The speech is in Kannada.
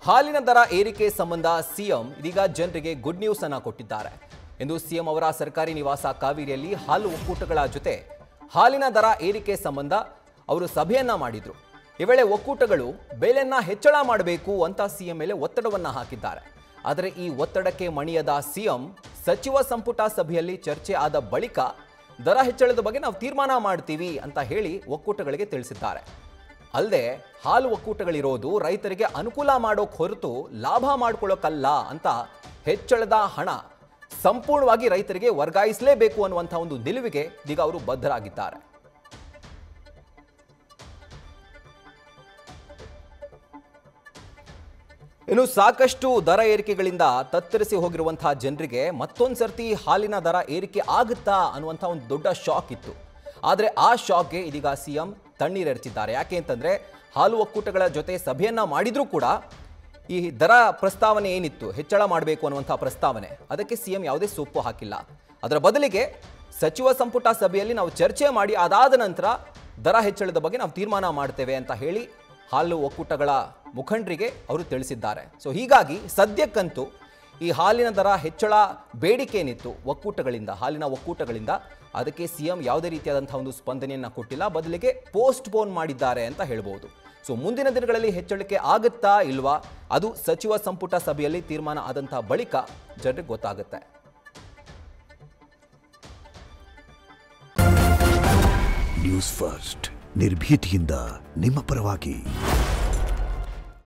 ಹಾಲಿನ ದರ ಏರಿಕೆ ಸಂಬಂಧ ಸಿಎಂ ಇದೀಗ ಜನರಿಗೆ ಗುಡ್ ನ್ಯೂಸ್ ಅನ್ನು ಕೊಟ್ಟಿದ್ದಾರೆ ಎಂದು ಸಿಎಂ ಅವರ ಸರ್ಕಾರಿ ನಿವಾಸ ಕಾವೇರಿಯಲ್ಲಿ ಹಾಲು ಒಕ್ಕೂಟಗಳ ಜೊತೆ ಹಾಲಿನ ದರ ಏರಿಕೆ ಸಂಬಂಧ ಅವರು ಸಭೆಯನ್ನ ಮಾಡಿದ್ರು. ಈ ವೇಳೆ ಒಕ್ಕೂಟಗಳು ಬೆಲೆಯನ್ನ ಹೆಚ್ಚಳ ಮಾಡಬೇಕು ಅಂತ ಸಿಎಂ ಮೇಲೆ ಒತ್ತಡವನ್ನ ಹಾಕಿದ್ದಾರೆ. ಆದರೆ ಈ ಒತ್ತಡಕ್ಕೆ ಮಣಿಯದ ಸಿಎಂ ಸಚಿವ ಸಂಪುಟ ಸಭೆಯಲ್ಲಿ ಚರ್ಚೆ ಆದ ಬಳಿಕ ದರ ಹೆಚ್ಚಳದ ಬಗ್ಗೆ ನಾವು ತೀರ್ಮಾನ ಮಾಡ್ತೀವಿ ಅಂತ ಹೇಳಿ ಒಕ್ಕೂಟಗಳಿಗೆ ತಿಳಿಸಿದ್ದಾರೆ. ಅಲ್ಲದೆ ಹಾಲು ಒಕ್ಕೂಟಗಳಿರೋದು ರೈತರಿಗೆ ಅನುಕೂಲ ಮಾಡೋಕೆ ಹೊರತು ಲಾಭ ಮಾಡ್ಕೊಳ್ಳೋಕಲ್ಲ ಅಂತ ಹೆಚ್ಚಳದ ಹಣ ಸಂಪೂರ್ಣವಾಗಿ ರೈತರಿಗೆ ವರ್ಗಾಯಿಸಲೇಬೇಕು ಅನ್ನುವಂಥ ಒಂದು ನಿಲುವಿಗೆ ಈಗ ಅವರು ಬದ್ಧರಾಗಿದ್ದಾರೆ. ಇನ್ನು ಸಾಕಷ್ಟು ದರ ಏರಿಕೆಗಳಿಂದ ತತ್ತರಿಸಿ ಹೋಗಿರುವಂತಹ ಜನರಿಗೆ ಮತ್ತೊಂದು ಸರ್ತಿ ಹಾಲಿನ ದರ ಏರಿಕೆ ಆಗುತ್ತಾ ಅನ್ನುವಂಥ ಒಂದು ದೊಡ್ಡ ಶಾಕ್ ಇತ್ತು. ಆದರೆ ಆ ಶಾಕ್ಗೆ ಇದೀಗ ಸಿಎಂ ತಣ್ಣೀರೆರಚಿದ್ದಾರೆ. ಯಾಕೆ ಅಂತಂದ್ರೆ ಹಾಲು ಒಕ್ಕೂಟಗಳ ಜೊತೆ ಸಭೆಯನ್ನ ಮಾಡಿದ್ರೂ ಕೂಡ ಈ ದರ ಪ್ರಸ್ತಾವನೆ ಏನಿತ್ತು ಹೆಚ್ಚಳ ಮಾಡಬೇಕು ಅನ್ನುವಂಥ ಪ್ರಸ್ತಾವನೆ ಅದಕ್ಕೆ ಸಿಎಂ ಯಾವುದೇ ಸೊಪ್ಪು ಹಾಕಿಲ್ಲ. ಅದರ ಬದಲಿಗೆ ಸಚಿವ ಸಂಪುಟ ಸಭೆಯಲ್ಲಿ ನಾವು ಚರ್ಚೆ ಮಾಡಿ ಅದಾದ ನಂತರ ದರ ಹೆಚ್ಚಳದ ಬಗ್ಗೆ ನಾವು ತೀರ್ಮಾನ ಮಾಡ್ತೇವೆ ಅಂತ ಹೇಳಿ ಹಾಲು ಒಕ್ಕೂಟಗಳ ಮುಖಂಡರಿಗೆ ಅವರು ತಿಳಿಸಿದ್ದಾರೆ. ಸೊ ಹೀಗಾಗಿ ಸದ್ಯಕ್ಕಂತೂ ಈ ಹಾಲಿನ ದರ ಹೆಚ್ಚಳ ಬೇಡಿಕೆ ಏನಿತ್ತು ಹಾಲಿನ ಒಕ್ಕೂಟಗಳಿಂದ ಅದಕ್ಕೆ ಸಿಎಂ ಯಾವುದೇ ರೀತಿಯಾದಂತಹ ಒಂದು ಸ್ಪಂದನೆಯನ್ನು ಕೊಟ್ಟಿಲ್ಲ, ಬದಲಿಗೆ ಪೋಸ್ಟ್ಪೋನ್ ಮಾಡಿದ್ದಾರೆ ಅಂತ ಹೇಳ್ಬೋದು. ಸೊ ಮುಂದಿನ ದಿನಗಳಲ್ಲಿ ಹೆಚ್ಚಳಿಕೆ ಆಗುತ್ತಾ ಇಲ್ವಾ ಅದು ಸಚಿವ ಸಂಪುಟ ಸಭೆಯಲ್ಲಿ ತೀರ್ಮಾನ ಆದಂತಹ ಬಳಿಕ ಜನರಿಗೆ ಗೊತ್ತಾಗುತ್ತೆ. ನ್ಯೂಸ್ ಫಸ್ಟ್ ನಿರ್ಭೀತಿಯಿಂದ ನಿಮ್ಮ ಪರವಾಗಿ.